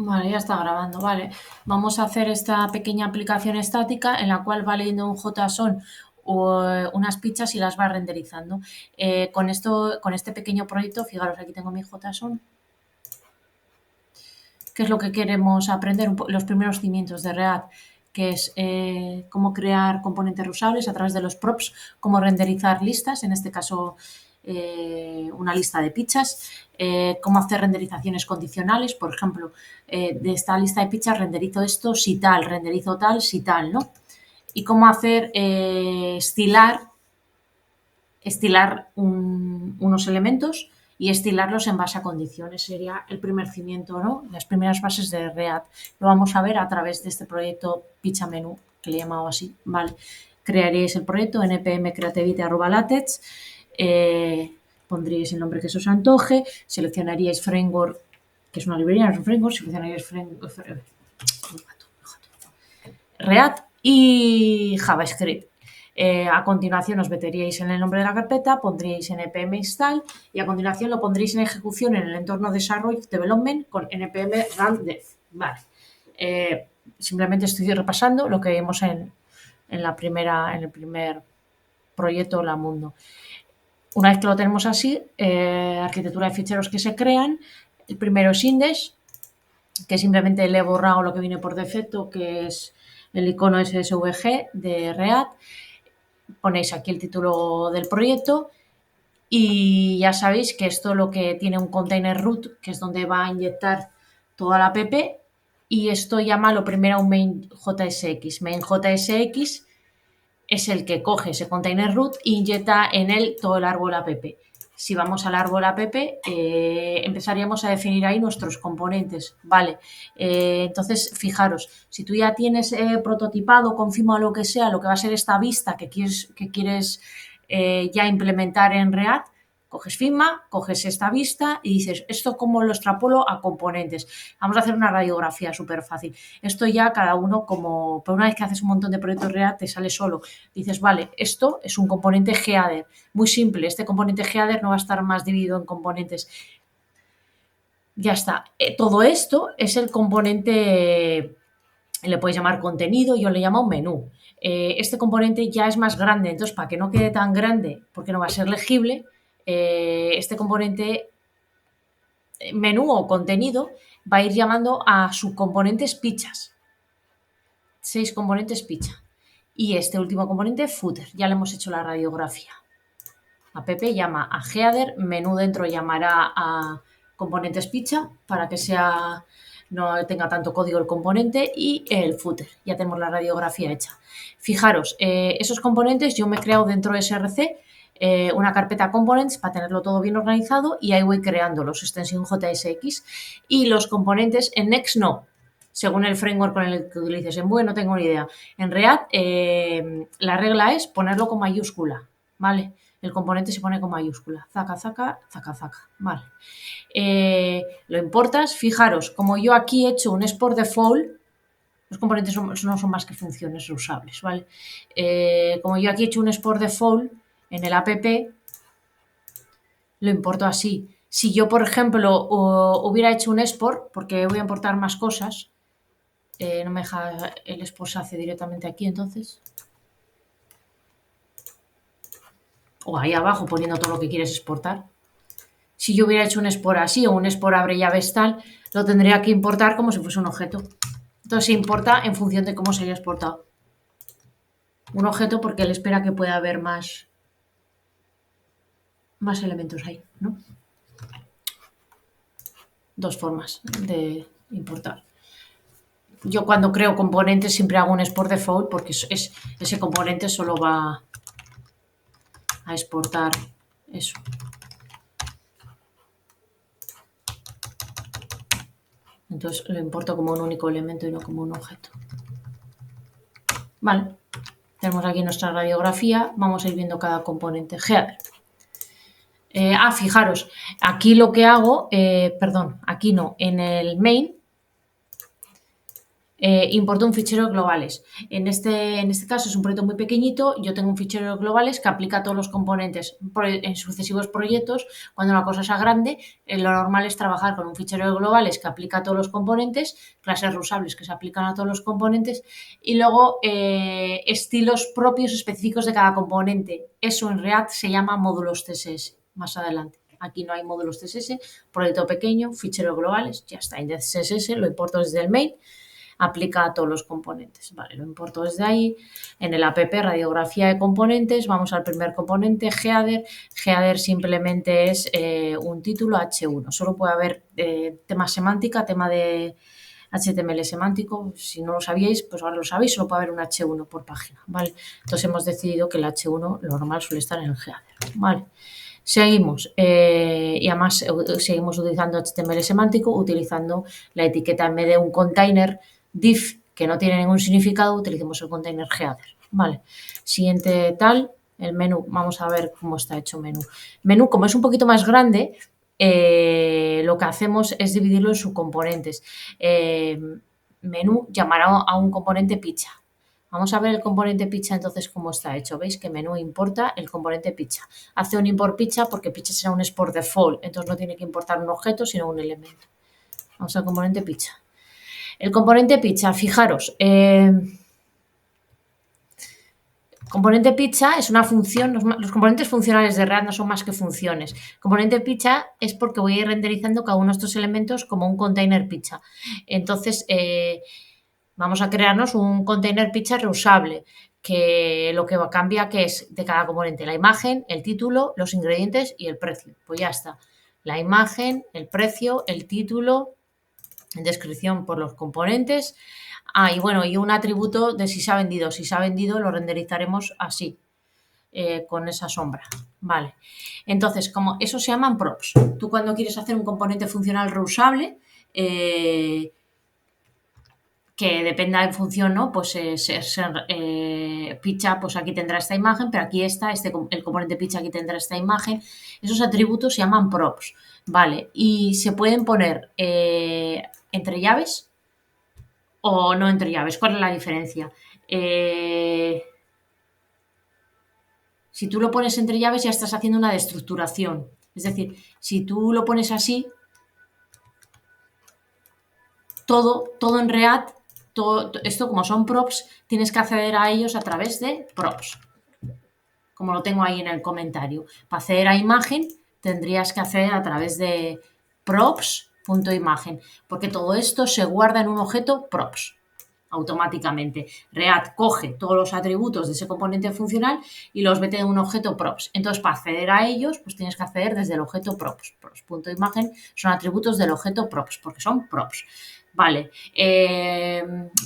Vale, ya está grabando, vale. Vamos a hacer esta pequeña aplicación estática en la cual va leyendo un JSON o unas pizzas y las va renderizando. Con este pequeño proyecto, fijaros, aquí tengo mi JSON. ¿Qué es lo que queremos aprender? Los primeros cimientos de React, que es cómo crear componentes reusables a través de los props, cómo renderizar listas, en este caso una lista de pizzas, cómo hacer renderizaciones condicionales, por ejemplo, de esta lista de pizzas renderizo esto si tal, renderizo tal si tal, ¿no? Y cómo hacer estilar unos elementos y estilarlos en base a condiciones. Sería el primer cimiento, ¿no? Las primeras bases de React. Lo vamos a ver a través de este proyecto Pizza Menú, que le he llamado así. Vale. Crearíais el proyecto npmcreativity@latex, pondríais el nombre que se os antoje, seleccionaríais framework, que es una librería, no es un framework, seleccionaríais React y JavaScript. A continuación os meteríais en el nombre de la carpeta, pondríais npm install y a continuación lo pondréis en ejecución en el entorno desarrollo development con npm run dev. Vale. Simplemente estoy repasando lo que vimos en el primer proyecto La Mundo. Una vez que lo tenemos así, arquitectura de ficheros que se crean, el primero es index, que simplemente le he borrado lo que viene por defecto, que es el icono SSVG de React. Ponéis aquí el título del proyecto y ya sabéis que esto lo que tiene un container root, que es donde va a inyectar toda la app, y esto llama lo primero a un main JSX. Main JSX es el que coge ese container root e inyecta en él todo el árbol app. Si vamos al árbol app, empezaríamos a definir ahí nuestros componentes, ¿vale? Entonces, fijaros, si tú ya tienes prototipado, confirmado lo que sea, lo que va a ser esta vista que quieres ya implementar en React, coges Figma, coges esta vista y dices, ¿esto cómo lo extrapolo a componentes? Vamos a hacer una radiografía súper fácil. Esto ya cada uno como, por una vez que haces un montón de proyectos React, te sale solo. Dices, vale, esto es un componente Header. Muy simple, este componente Header no va a estar más dividido en componentes. Ya está. Todo esto es el componente, le puedes llamar contenido, yo le llamo menú. Este componente ya es más grande, entonces para que no quede tan grande, porque no va a ser legible, este componente menú o contenido va a ir llamando a subcomponentes pizzas. 6 componentes pizza. Y este último componente, footer. Ya le hemos hecho la radiografía. App llama a header, menú dentro llamará a componentes pizza para que no tenga tanto código el componente, y el footer. Ya tenemos la radiografía hecha. Fijaros, esos componentes yo me he creado dentro de SRC una carpeta components para tenerlo todo bien organizado y ahí voy creándolos, extensión JSX, y los componentes en Next no, según el framework con el que utilices. En Vue no tengo ni idea. En React la regla es ponerlo con mayúscula, ¿vale? El componente se pone con mayúscula, zaca, zaca, zaca, zaca, vale. Lo importas, fijaros, como yo aquí he hecho un export default, los componentes no son más que funciones reusables, ¿vale? Como yo aquí he hecho un export default en el app, lo importo así. Si yo, por ejemplo, hubiera hecho un export, porque voy a importar más cosas, no me deja, el export se hace directamente aquí, entonces. O ahí abajo poniendo todo lo que quieres exportar. Si yo hubiera hecho un export así o un export abre llaves tal, lo tendría que importar como si fuese un objeto. Entonces se importa en función de cómo se haya exportado. Un objeto porque él espera que pueda haber más elementos ahí, ¿no? Dos formas de importar. Yo cuando creo componentes siempre hago un export default porque ese componente solo va a exportar eso. Entonces lo importo como un único elemento y no como un objeto. Vale, tenemos aquí nuestra radiografía, vamos a ir viendo cada componente. Header. Fijaros, aquí lo que hago, perdón, aquí no, en el main, importo un fichero de globales. En este caso es un proyecto muy pequeñito, yo tengo un fichero de globales que aplica a todos los componentes en sucesivos proyectos. Cuando la cosa sea grande, lo normal es trabajar con un fichero de globales que aplica a todos los componentes, clases reusables que se aplican a todos los componentes y luego estilos propios específicos de cada componente. Eso en React se llama módulos CSS más adelante. Aquí no hay módulos CSS, proyecto pequeño, fichero globales, ya está. Index CSS lo importo desde el main, aplica a todos los componentes. Vale, lo importo desde ahí. En el app radiografía de componentes, vamos al primer componente, header. Header simplemente es un título H1. Solo puede haber tema semántica, tema de HTML semántico. Si no lo sabíais, pues ahora lo sabéis, solo puede haber un H1 por página. ¿Vale? Entonces hemos decidido que el H1 lo normal suele estar en el header. ¿Vale? Seguimos, y además seguimos utilizando HTML semántico, utilizando la etiqueta en vez de un container div que no tiene ningún significado, utilicemos el container header. Vale, siguiente tal, el menú, vamos a ver cómo está hecho menú. Menú, como es un poquito más grande, lo que hacemos es dividirlo en subcomponentes. Menú llamará a un componente pizza. Vamos a ver el componente pizza entonces cómo está hecho. ¿Veis que menú importa el componente pizza? Hace un import pizza porque pizza será un export default, entonces no tiene que importar un objeto sino un elemento. Vamos al componente pizza. El componente pizza, fijaros, componente pizza es una función, los componentes funcionales de React no son más que funciones. Componente pizza es porque voy a ir renderizando cada uno de estos elementos como un container pizza. Entonces, vamos a crearnos un container pizza reusable, que lo que cambia que es de cada componente, la imagen, el título, los ingredientes y el precio. Pues ya está. La imagen, el precio, el título, descripción por los componentes. Y bueno, y un atributo de si se ha vendido. Si se ha vendido, lo renderizaremos así, con esa sombra. Vale. Entonces, como eso se llaman props. Tú cuando quieres hacer un componente funcional reusable, que dependa en función, ¿no? Pues pizza, pues aquí tendrá esta imagen, pero aquí está, el componente pizza aquí tendrá esta imagen. Esos atributos se llaman props, ¿vale? Y se pueden poner entre llaves o no entre llaves. ¿Cuál es la diferencia? Si tú lo pones entre llaves ya estás haciendo una destructuración. Es decir, si tú lo pones así, todo en React, esto como son props, tienes que acceder a ellos a través de props. Como lo tengo ahí en el comentario. Para acceder a imagen tendrías que acceder a través de props.imagen, porque todo esto se guarda en un objeto props automáticamente. React coge todos los atributos de ese componente funcional y los mete en un objeto props. Entonces, para acceder a ellos, pues tienes que acceder desde el objeto props. Props.imagen son atributos del objeto props, porque son props. Vale,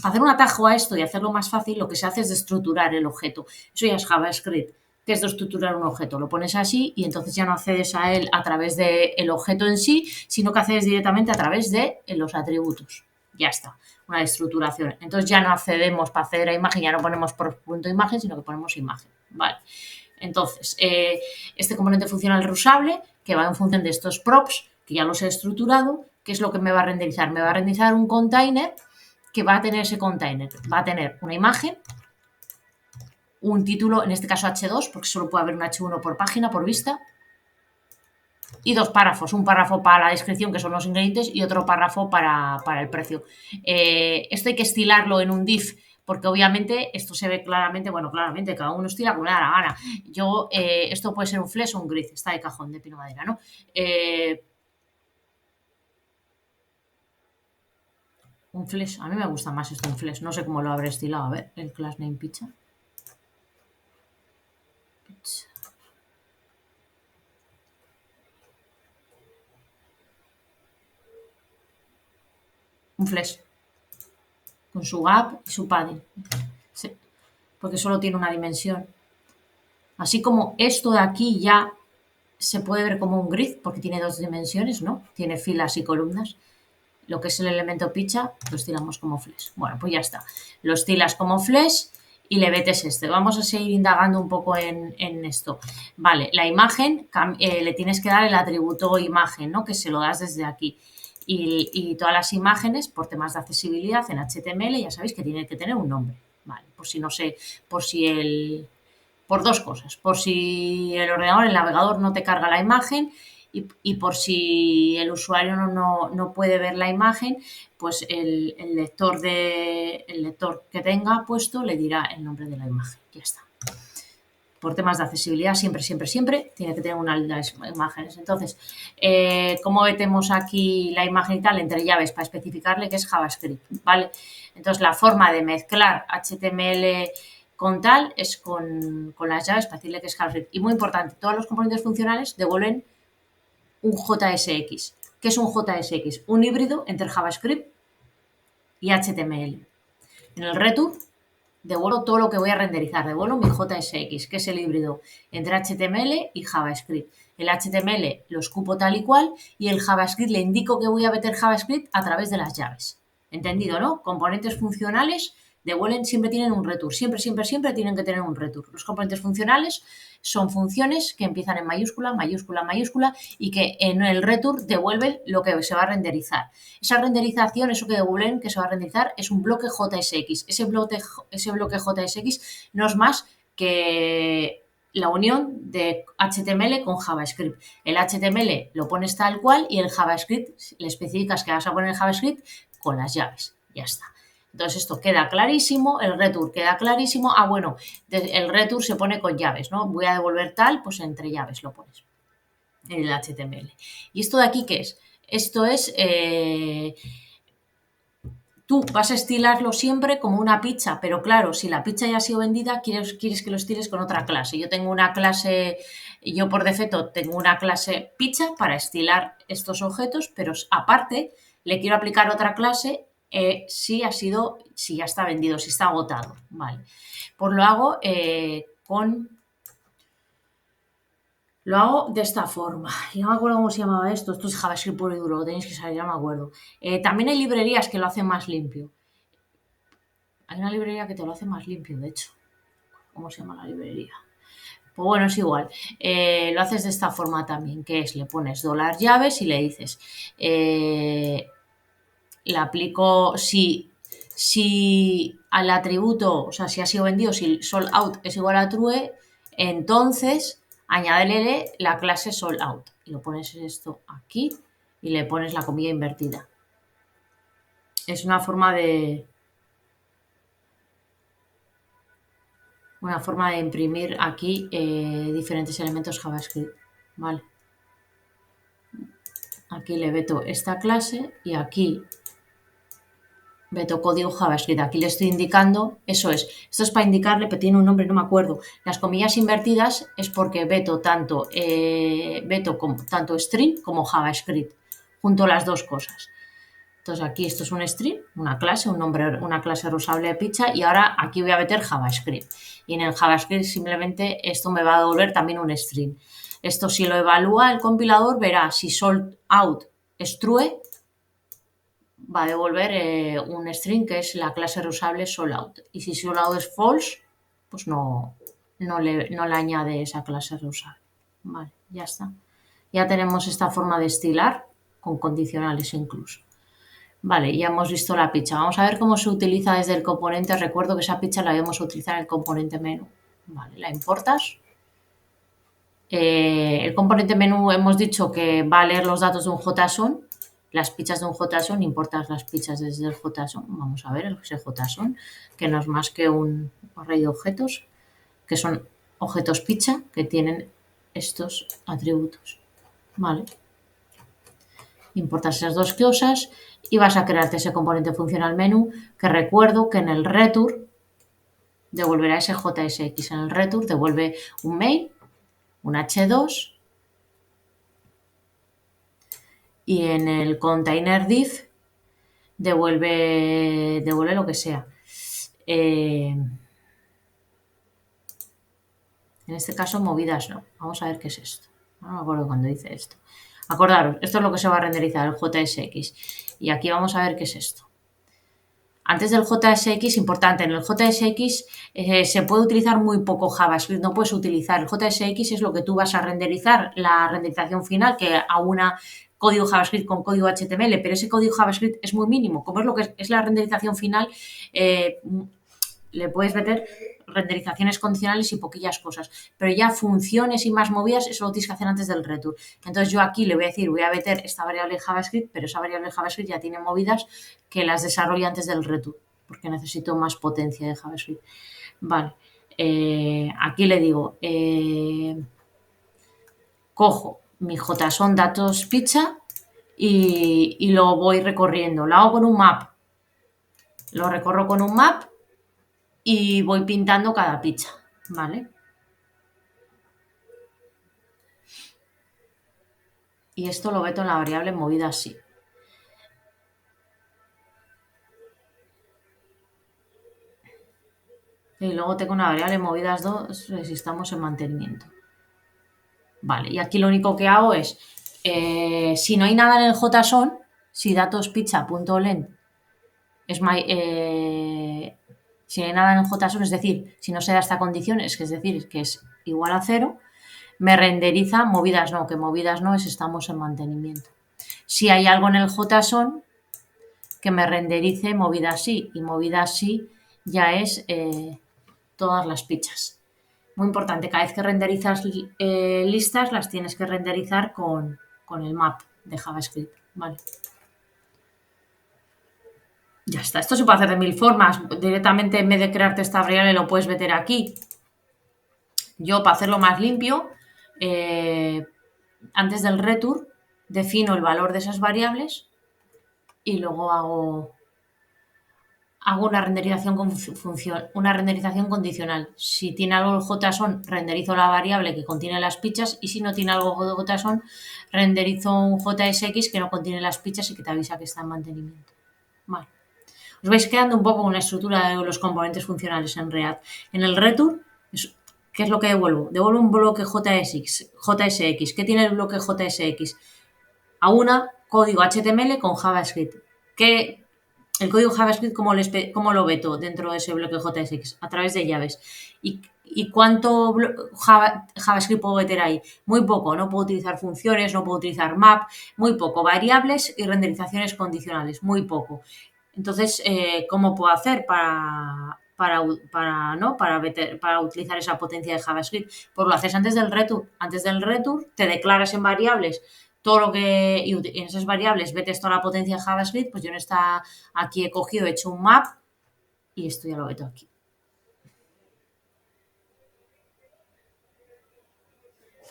para hacer un atajo a esto y hacerlo más fácil, lo que se hace es destructurar el objeto. Eso ya es JavaScript, que es destructurar un objeto. Lo pones así y entonces ya no accedes a él a través del objeto en sí, sino que accedes directamente a través de los atributos. Ya está, una destructuración. Entonces ya no accedemos para acceder a imagen, ya no ponemos punto imagen, sino que ponemos imagen. Vale. Entonces, este componente funcional reusable, que va en función de estos props, que ya los he estructurado, ¿qué es lo que me va a renderizar? Me va a renderizar un container que va a tener ese container. Va a tener una imagen, un título, en este caso H2, porque solo puede haber un H1 por página, por vista, y dos párrafos, un párrafo para la descripción, que son los ingredientes, y otro párrafo para el precio. Esto hay que estilarlo en un div, porque obviamente esto se ve claramente, bueno, claramente, cada uno estila como le da la gana. Yo, esto puede ser un flex o un grid, está de cajón, de pino madera, ¿no? Un flex, a mí me gusta más esto, un flex, no sé cómo lo habré estilado, a ver, el class name pizza. Un flex, con su gap y su padding, sí, porque solo tiene una dimensión. Así como esto de aquí ya se puede ver como un grid, porque tiene dos dimensiones, ¿no? Tiene filas y columnas. Lo que es el elemento pizza, lo estilamos como flex. Bueno, pues ya está. Lo estilas como flex y le metes este. Vamos a seguir indagando un poco en esto. Vale, la imagen, le tienes que dar el atributo imagen, ¿no? Que se lo das desde aquí. Y todas las imágenes, por temas de accesibilidad en HTML, ya sabéis que tienen que tener un nombre, ¿vale? Por si no sé, por dos cosas, por si el ordenador, el navegador no te carga la imagen y por si el usuario no puede ver la imagen, pues el lector que tenga puesto le dirá el nombre de la imagen. Ya está. Por temas de accesibilidad, siempre tiene que tener una lista de imágenes. Entonces, ¿cómo metemos aquí la imagen y tal? Entre llaves para especificarle que es JavaScript, ¿vale? Entonces, la forma de mezclar HTML con tal es con las llaves para decirle que es JavaScript. Y muy importante, todos los componentes funcionales devuelven un JSX. ¿Qué es un JSX? Un híbrido entre JavaScript y HTML. En el return devuelvo todo lo que voy a renderizar, devuelvo mi JSX, que es el híbrido entre HTML y JavaScript. El HTML lo escupo tal y cual y el JavaScript le indico que voy a meter JavaScript a través de las llaves. ¿Entendido, no? Componentes funcionales devuelven, siempre tienen un return, siempre tienen que tener un return. Los componentes funcionales son funciones que empiezan en mayúscula y que en el return devuelven lo que se va a renderizar. Esa renderización, eso que devuelven que se va a renderizar, es un bloque JSX. Ese bloque JSX no es más que la unión de HTML con JavaScript. El HTML lo pones tal cual y el JavaScript le especificas que vas a poner el JavaScript con las llaves. Ya está. Entonces esto queda clarísimo, el return queda clarísimo. Ah, bueno, el return se pone con llaves, ¿no? Voy a devolver tal, pues entre llaves lo pones en el HTML. ¿Y esto de aquí qué es? Esto es... tú vas a estilarlo siempre como una pizza, pero claro, si la pizza ya ha sido vendida, quieres que lo estiles con otra clase. Yo por defecto tengo una clase pizza para estilar estos objetos, pero aparte le quiero aplicar otra clase si ya está vendido, si está agotado, ¿vale? Pues lo hago de esta forma. Ya me acuerdo cómo se llamaba esto. Esto es JavaScript puro y duro, lo tenéis que saber, ya me acuerdo. También hay librerías que lo hacen más limpio. Hay una librería que te lo hace más limpio, de hecho. ¿Cómo se llama la librería? Pues bueno, es igual. Lo haces de esta forma también, que es, le pones $llaves y le dices, le aplico, si al atributo, o sea, si ha sido vendido, si sold out es igual a true, entonces añádele la clase sold out. Y lo pones esto aquí y le pones la comilla invertida. Es una forma de imprimir aquí diferentes elementos JavaScript. Vale. Aquí le veto esta clase y aquí veto código JavaScript. Aquí le estoy indicando, eso es. Esto es para indicarle, pero tiene un nombre, no me acuerdo. Las comillas invertidas es porque veto tanto string como JavaScript, junto a las dos cosas. Entonces aquí esto es un string, una clase, una clase reusable de pizza y ahora aquí voy a meter JavaScript. Y en el JavaScript simplemente esto me va a devolver también un string. Esto si lo evalúa el compilador verá si sold out es true, va a devolver un string que es la clase reusable sold out. Y si sold out es false, pues no le añade esa clase reusable. Vale, ya está. Ya tenemos esta forma de estilar con condicionales incluso. Vale, ya hemos visto la pizza. Vamos a ver cómo se utiliza desde el componente. Recuerdo que esa pizza la debemos utilizar en el componente menú. Vale, la importas. El componente menú hemos dicho que va a leer los datos de un JSON, las pizzas de un JSON, importas las pizzas desde el JSON. Vamos a ver ese JSON, que no es más que un array de objetos, que son objetos pizza, que tienen estos atributos. Vale. Importas esas dos cosas y vas a crearte ese componente funcional menú, que recuerdo que en el return devolverá ese JSX. En el return devuelve un main, un h2 y en el container div devuelve lo que sea. En este caso movidas no. Vamos a ver qué es esto. No me acuerdo cuando dice esto. Acordaros, esto es lo que se va a renderizar, el JSX. Y aquí vamos a ver qué es esto. Antes del JSX, importante, en el JSX se puede utilizar muy poco JavaScript, no puedes utilizar. El JSX es lo que tú vas a renderizar, la renderización final que aúna código JavaScript con código HTML, pero ese código JavaScript es muy mínimo. Como es lo que es la renderización final, le puedes meter renderizaciones condicionales y poquillas cosas, pero ya funciones y más movidas, eso lo tienes que hacer antes del return. Entonces yo aquí le voy a decir, voy a meter esta variable JavaScript, pero esa variable JavaScript ya tiene movidas que las desarrollo antes del return, porque necesito más potencia de JavaScript. Vale, aquí le digo, cojo mi JSON datos pizza y lo voy recorriendo. Lo hago con un map. Lo recorro con un map y voy pintando cada pizza, ¿vale? Y esto lo meto en la variable movida así. Y luego tengo una variable movidas2 si estamos en mantenimiento. Vale, y aquí lo único que hago es, si no hay nada en el JSON, si datospizza.length es si no hay nada en el JSON, es decir, si no se da esta condición, es decir, que es igual a 0, me renderiza movidas no, que movidas no es estamos en mantenimiento. Si hay algo en el JSON, que me renderice movidas sí, y movidas sí ya es todas las pizzas. Muy importante, cada vez que renderizas listas, las tienes que renderizar con el map de JavaScript. Vale. Ya está. Esto se puede hacer de mil formas. Directamente, en vez de crearte esta variable, lo puedes meter aquí. Yo, para hacerlo más limpio, antes del return, defino el valor de esas variables y luego hago una renderización con función, una renderización condicional. Si tiene algo el JSON, renderizo la variable que contiene las pizzas, y si no tiene algo el JSON, renderizo un JSX que no contiene las pizzas y que te avisa que está en mantenimiento. Vale. Os vais quedando un poco con la estructura de los componentes funcionales en React. En el return, ¿qué es lo que devuelvo? Devuelvo un bloque JSX. ¿Qué tiene el bloque JSX? A una código HTML con JavaScript. El código JavaScript, ¿cómo lo veto dentro de ese bloque JSX? A través de llaves. ¿Y cuánto JavaScript puedo meter ahí? Muy poco. No puedo utilizar funciones, no puedo utilizar map, muy poco. Variables y renderizaciones condicionales, muy poco. Entonces, ¿cómo puedo hacer para utilizar esa potencia de JavaScript? Pues lo haces antes del return. Antes del return te declaras en variables todo lo que, y en esas variables metes toda la potencia de JavaScript. Pues yo aquí he cogido, he hecho un map y esto ya lo meto aquí.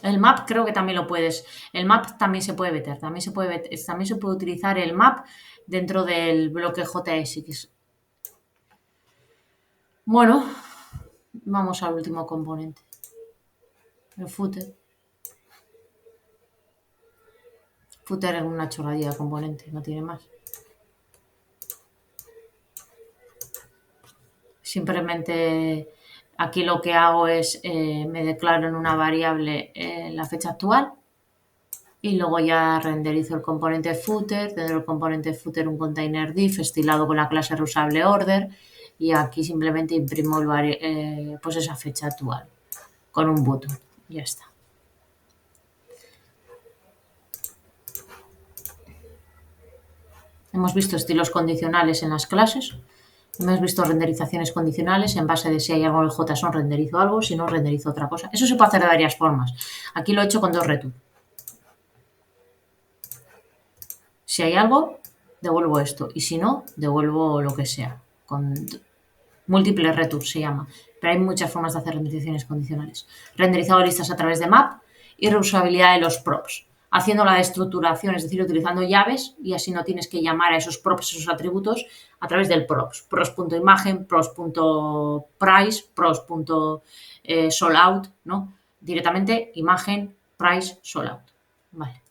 El map creo que también lo puedes. El map también se puede meter. También se puede utilizar el map dentro del bloque JSX. Bueno, vamos al último componente. El footer. Footer es una chorradilla de componente, no tiene más. Simplemente aquí lo que hago es me declaro en una variable la fecha actual y luego ya renderizo el componente footer. Dentro del componente footer un container div estilado con la clase reusable order, y aquí simplemente imprimo pues esa fecha actual con un button. Ya está. Hemos visto estilos condicionales en las clases. Hemos visto renderizaciones condicionales en base de si hay algo en el JSON, renderizo algo, si no, renderizo otra cosa. Eso se puede hacer de varias formas. Aquí lo he hecho con dos return. Si hay algo, devuelvo esto, y si no, devuelvo lo que sea. Con múltiples return se llama, pero hay muchas formas de hacer renderizaciones condicionales. Renderizado listas a través de map y reusabilidad de los props, haciendo la destructuración, es decir, utilizando llaves, y así no tienes que llamar a esos props, esos atributos, a través del props. Props.imagen, props.price, props.solout, ¿no? Directamente imagen, price, solout. Vale.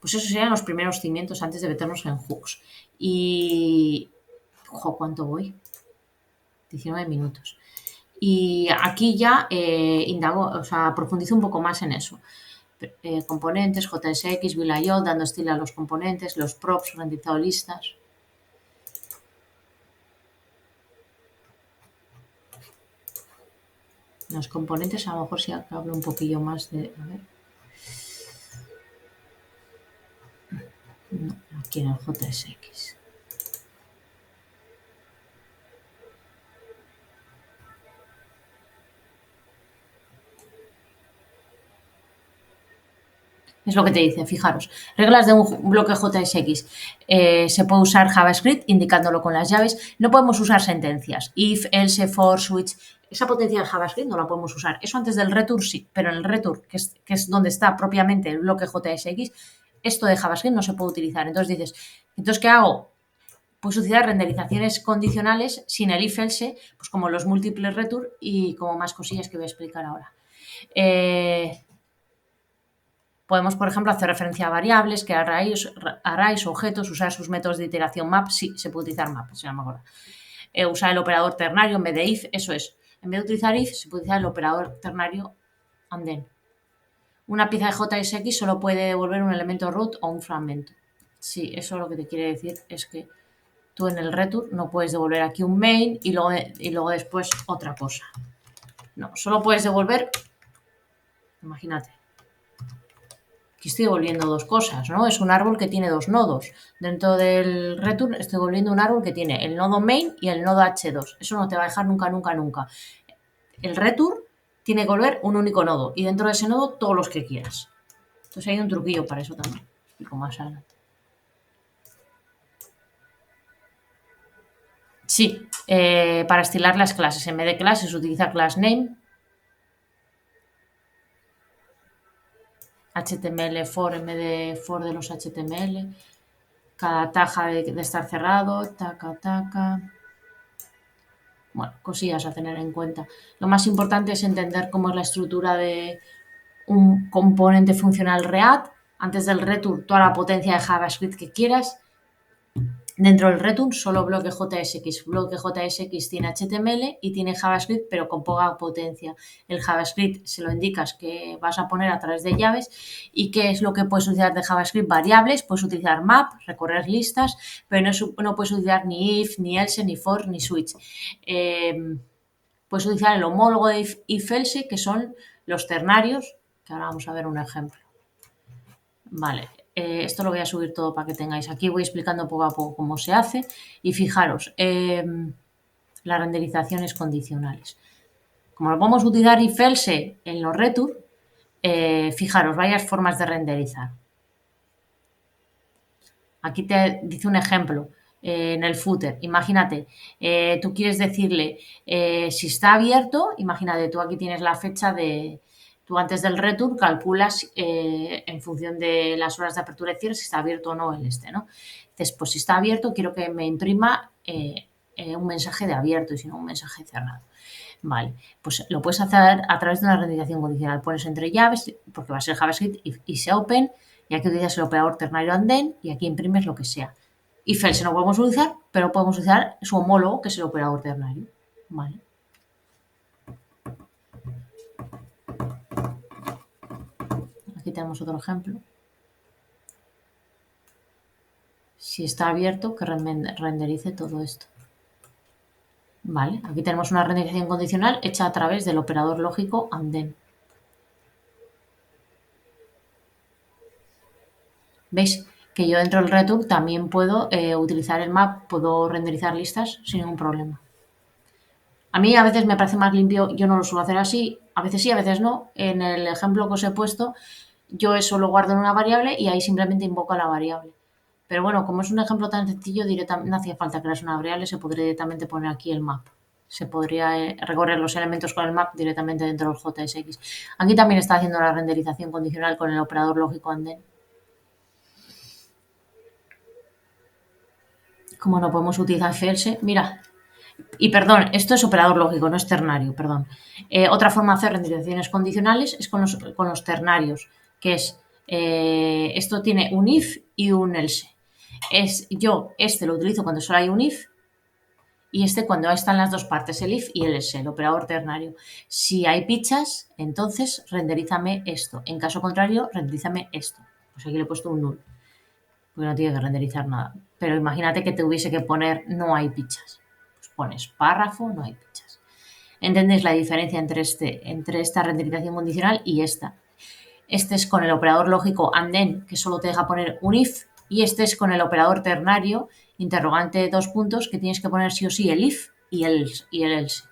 Pues esos serían los primeros cimientos antes de meternos en hooks. Y... ¿cuánto voy? 19 minutos. Y aquí ya indago, o sea, profundizo un poco más en eso. Componentes, JSX, VLIO, dando estilo a los componentes, los props, renderizado listas. Los componentes a lo mejor sí hablo un poquillo más de... A ver. No, aquí en el JSX. Es lo que te dice, fijaros. Reglas de un bloque JSX. Se puede usar JavaScript indicándolo con las llaves. No podemos usar sentencias. If, else, for, switch. Esa potencia de JavaScript no la podemos usar. Eso antes del return sí, pero en el return, que es donde está propiamente el bloque JSX, esto de JavaScript no se puede utilizar. Entonces dices, ¿entonces qué hago? Puedes utilizar renderizaciones condicionales sin el if else, pues como los múltiples return y como más cosillas que voy a explicar ahora. Podemos, por ejemplo, hacer referencia a variables, crear arrays, objetos, usar sus métodos de iteración map. Sí, se puede utilizar map, si no me acuerdo. Usar el operador ternario en vez de if, eso es. En vez de utilizar if, se puede utilizar el operador ternario and then. Una pieza de JSX solo puede devolver un elemento root o un fragmento. Sí, eso lo que te quiere decir es que tú en el return no puedes devolver aquí un main y luego después otra cosa. No, solo puedes devolver, imagínate, aquí estoy devolviendo dos cosas, ¿no? Es un árbol que tiene dos nodos. Dentro del return estoy devolviendo un árbol que tiene el nodo main y el nodo h2. Eso no te va a dejar nunca, nunca, nunca. El return tiene que volver un único nodo y dentro de ese nodo todos los que quieras. Entonces hay un truquillo para eso también. Explico más adelante. Sí, para estilar las clases. En vez de clases se utiliza class name. HTML for en vez de for de los HTML. Cada taja de estar cerrado. Taca, taca. Bueno, cosillas a tener en cuenta. Lo más importante es entender cómo es la estructura de un componente funcional React. Antes del return, toda la potencia de JavaScript que quieras. Dentro del return, solo bloque JSX. Bloque JSX tiene HTML y tiene JavaScript, pero con poca potencia. El JavaScript se lo indicas que vas a poner a través de llaves. ¿Y qué es lo que puedes utilizar de JavaScript? Variables, puedes utilizar map, recorrer listas, pero no puedes utilizar ni if, ni else, ni for, ni switch. Puedes utilizar el homólogo de if else, que son los ternarios, que ahora vamos a ver un ejemplo. Vale, esto lo voy a subir todo para que tengáis. Aquí voy explicando poco a poco cómo se hace. Y fijaros, las renderizaciones condicionales. Como lo podemos utilizar if else en los return, fijaros, varias formas de renderizar. Aquí te dice un ejemplo. En el footer, imagínate, tú quieres decirle si está abierto, imagínate, tú aquí tienes la fecha de, tú antes del return calculas en función de las horas de apertura y cierre si está abierto o no el ¿no? Entonces, pues si está abierto, quiero que me imprima un mensaje de abierto y si no un mensaje cerrado. Vale, pues lo puedes hacer a través de una renderización condicional. Pones entre llaves, porque va a ser JavaScript y se open, y aquí utilizas el operador ternario and then, y aquí imprimes lo que sea. If else no podemos utilizar, pero podemos utilizar su homólogo, que es el operador ternario. Vale. Aquí tenemos otro ejemplo. Si está abierto, que renderice todo esto. Vale, aquí tenemos una renderización condicional hecha a través del operador lógico and then. ¿Veis? Que yo dentro del return también puedo utilizar el map, puedo renderizar listas sin ningún problema. A mí a veces me parece más limpio, yo no lo suelo hacer así, a veces sí, a veces no. En el ejemplo que os he puesto, yo eso lo guardo en una variable y ahí simplemente invoco la variable. Pero bueno, como es un ejemplo tan sencillo, no hacía falta crear una variable, se podría directamente poner aquí el map. Se podría recorrer los elementos con el map directamente dentro del JSX. Aquí también está haciendo la renderización condicional con el operador lógico and then. Como no podemos utilizar else, mira. Y perdón, esto es operador lógico, no es ternario, perdón. Otra forma de hacer renderizaciones condicionales es con los ternarios, que es, esto tiene un if y un else. Yo lo utilizo cuando solo hay un if y cuando están las dos partes, el if y el else, el operador ternario. Si hay pichas, entonces renderízame esto. En caso contrario, renderízame esto. Pues aquí le he puesto un null, porque no tiene que renderizar nada. Pero imagínate que te hubiese que poner no hay pichas. Pues pones párrafo, no hay pichas. ¿Entendéis la diferencia entre esta renderización condicional y esta? Este es con el operador lógico and then, que solo te deja poner un if y este es con el operador ternario, interrogante, dos puntos, que tienes que poner sí o sí el if y el else.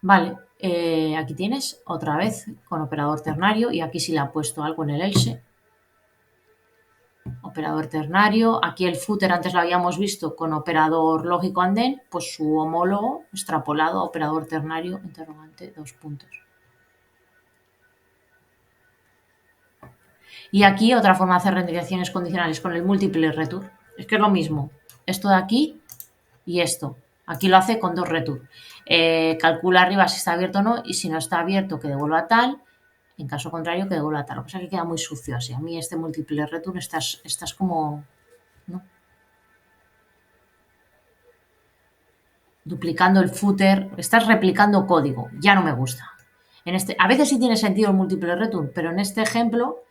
Vale, aquí tienes otra vez con operador ternario y aquí sí le ha puesto algo en el else. Operador ternario, aquí el footer antes lo habíamos visto con operador lógico and then, pues su homólogo extrapolado a operador ternario, interrogante, dos puntos. Y aquí otra forma de hacer renderizaciones condicionales con el múltiple return. Es que es lo mismo, esto de aquí y esto. Aquí lo hace con dos return. Calcula arriba si está abierto o no y si no está abierto que devuelva tal. En caso contrario, que devuelva tal. Lo que pasa es que queda muy sucio así. A mí este múltiple return estás como... ¿no? Duplicando el footer, estás replicando código. Ya no me gusta. A veces sí tiene sentido el múltiple return, pero en este ejemplo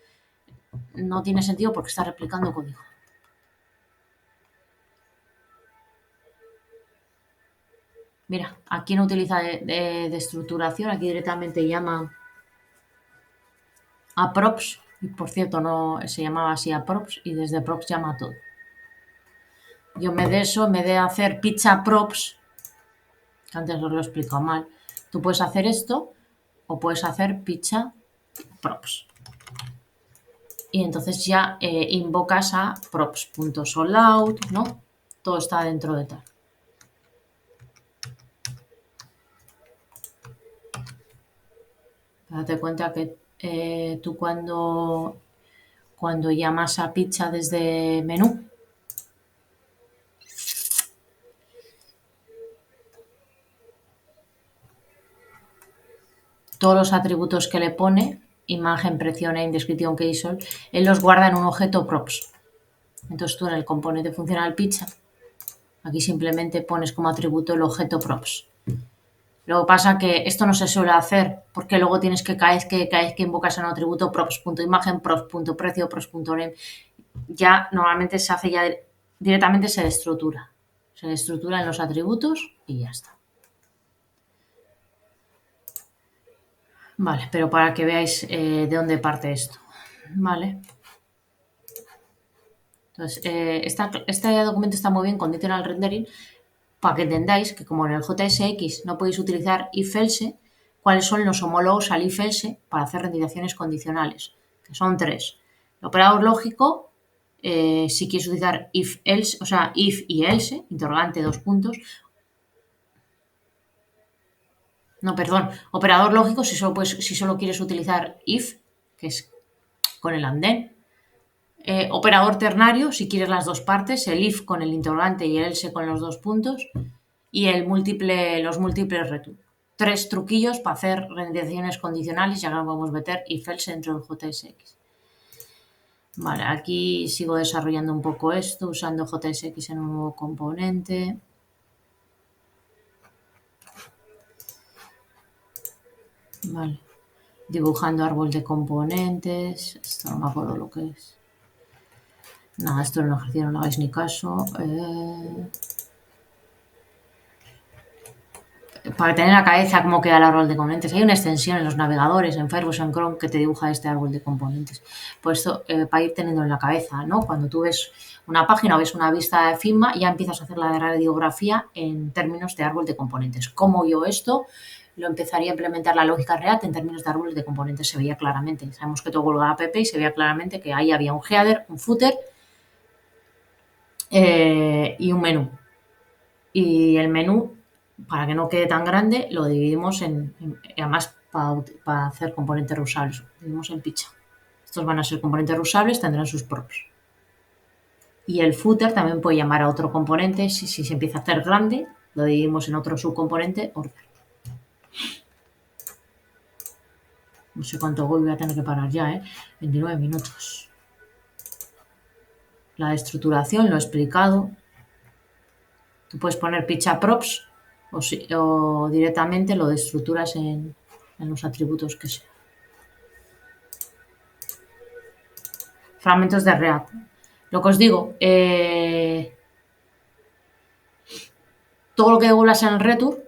no tiene sentido porque está replicando código. Mira, aquí no utiliza de estructuración, aquí directamente llama a props, y por cierto no se llamaba así a props, y desde props llama todo. Yo en vez de eso, en vez de hacer pizza props, que antes os lo he explicado mal, tú puedes hacer esto o puedes hacer pizza props. Y entonces ya invocas a props.sollout, ¿no? Todo está dentro de tal. Date cuenta que tú cuando llamas a pizza desde menú, todos los atributos que le pone, imagen, precio, name, descripción, JSON, él los guarda en un objeto props. Entonces tú en el componente funcional pizza, aquí simplemente pones como atributo el objeto props. Luego pasa que esto no se suele hacer porque luego tienes que cada vez que invocas en un atributo props.imagen, props.precio, props.name, ya normalmente se hace ya directamente se destructura. Se destructura en los atributos y ya está. Vale, pero para que veáis de dónde parte esto. Vale. Entonces, este documento está muy bien, conditional rendering, para que entendáis que como en el JSX no podéis utilizar if-else, cuáles son los homólogos al if-else para hacer renderizaciones condicionales, que son tres. El operador lógico, si quieres utilizar if-else, o sea, if y else, interrogante, dos puntos. No, perdón, operador lógico si solo quieres utilizar if, que es con el and then. Operador ternario, si quieres las dos partes, el if con el interrogante y el else con los dos puntos, y los múltiples return. Tres truquillos para hacer renderizaciones condicionales, ya que no podemos meter if else dentro del JSX. Vale, aquí sigo desarrollando un poco esto, usando JSX en un nuevo componente. Vale, dibujando árbol de componentes. Esto no me acuerdo lo que es. Nada, esto es un ejercicio, no le hagáis ni caso. Para tener en la cabeza cómo queda el árbol de componentes. Hay una extensión en los navegadores, en Firefox, en Chrome, que te dibuja este árbol de componentes. Pues esto, para ir teniendo en la cabeza, ¿no? Cuando tú ves una página o ves una vista de Figma, ya empiezas a hacer la radiografía en términos de árbol de componentes. ¿Cómo yo esto lo empezaría a implementar la lógica React en términos de árboles de componentes? Se veía claramente. Sabemos que todo vuelve a app y se veía claramente que ahí había un header, un footer y un menú. Y el menú, para que no quede tan grande, lo dividimos además para hacer componentes reusables, lo dividimos en pizza. Estos van a ser componentes reusables, tendrán sus props. Y el footer también puede llamar a otro componente, si se empieza a hacer grande, lo dividimos en otro subcomponente, order. No sé cuánto voy a tener que parar ya, 29 minutos. La estructuración lo he explicado. Tú puedes poner pizza props o directamente lo estructuras en los atributos que sea. Fragmentos de React. Lo que os digo, todo lo que devuelvas en el return,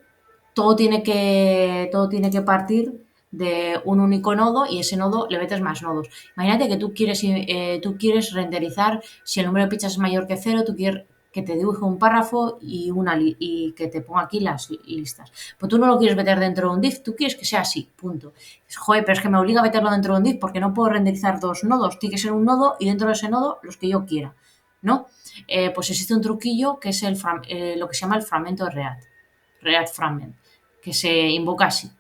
todo tiene que partir de un único nodo y ese nodo le metes más nodos. Imagínate que tú quieres renderizar, si el número de pizzas es mayor que 0, tú quieres que te dibuje un párrafo y que te ponga aquí las listas. Pues tú no lo quieres meter dentro de un div, tú quieres que sea así, punto. Joder, pero es que me obliga a meterlo dentro de un div porque no puedo renderizar dos nodos, tiene que ser un nodo y dentro de ese nodo los que yo quiera, ¿no? Pues existe un truquillo que es lo que se llama el fragmento de React Fragment, que se invoca así,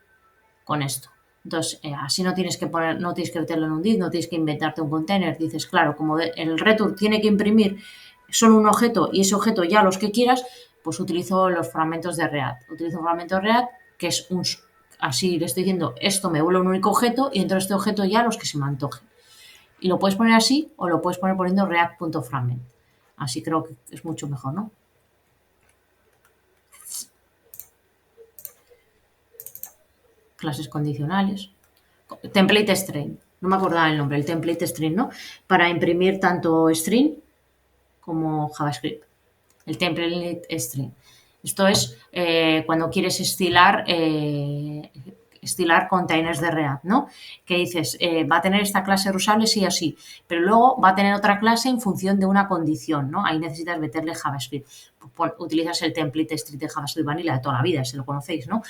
con esto. Entonces, así no tienes que meterlo en un div, no tienes que inventarte un container. Dices, claro, como el return tiene que imprimir solo un objeto y ese objeto ya los que quieras, pues utilizo los fragmentos de React. Utilizo un fragmento de React que es así le estoy diciendo, esto me vuelve un único objeto y dentro de este objeto ya los que se me antojen. Y lo puedes poner así o lo puedes poner poniendo react.fragment. Así creo que es mucho mejor, ¿no? Clases condicionales. Template string. No me acordaba el nombre, el template string, ¿no? Para imprimir tanto string como JavaScript. El template string. Esto es cuando quieres estilar containers de React, ¿no? Que dices, va a tener esta clase reusable sí o sí, pero luego va a tener otra clase en función de una condición, ¿no? Ahí necesitas meterle JavaScript. Utilizas el template string de JavaScript Vanilla de toda la vida, si lo conocéis, ¿no?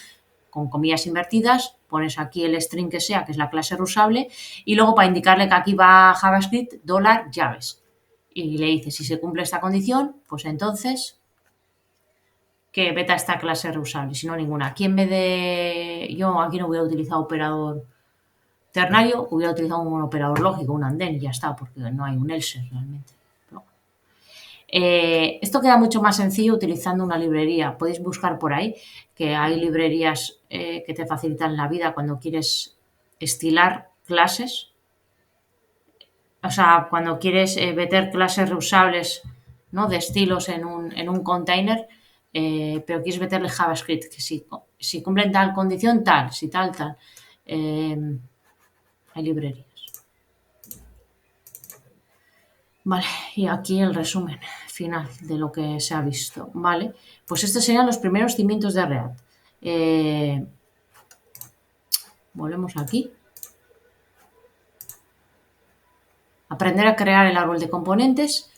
Con comillas invertidas, pones aquí el string que sea, que es la clase reusable, y luego para indicarle que aquí va JavaScript, $llaves. Y le dices, si se cumple esta condición, pues entonces que beta esta clase reusable, si no ninguna. Aquí en vez de, yo aquí no voy a utilizar operador ternario, hubiera utilizado un operador lógico, un andén, y ya está, porque no hay un else realmente. Esto queda mucho más sencillo utilizando una librería. Podéis buscar por ahí que hay librerías que te facilitan la vida cuando quieres estilar clases. O sea, cuando quieres meter clases reusables, ¿no? De estilos en un container, pero quieres meterle JavaScript, que si cumplen tal condición, tal, si tal, tal. Hay librerías. Vale, y aquí el resumen final de lo que se ha visto. Vale, pues estos serían los primeros cimientos de React. Volvemos aquí. Aprender a crear el árbol de componentes.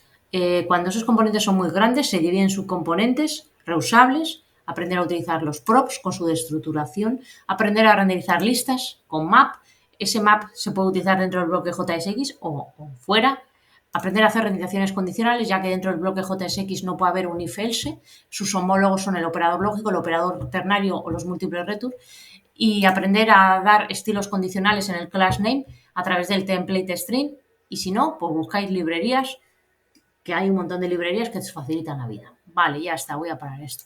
Cuando esos componentes son muy grandes, se dividen en subcomponentes reusables. Aprender a utilizar los props con su destructuración. Aprender a renderizar listas con map. Ese map se puede utilizar dentro del bloque JSX o fuera. Aprender a hacer renderizaciones condicionales, ya que dentro del bloque JSX no puede haber un if-else. Sus homólogos son el operador lógico, el operador ternario o los múltiples return. Y aprender a dar estilos condicionales en el class name a través del template string. Y si no, pues buscáis librerías, que hay un montón de librerías que os facilitan la vida. Vale, ya está, voy a parar esto.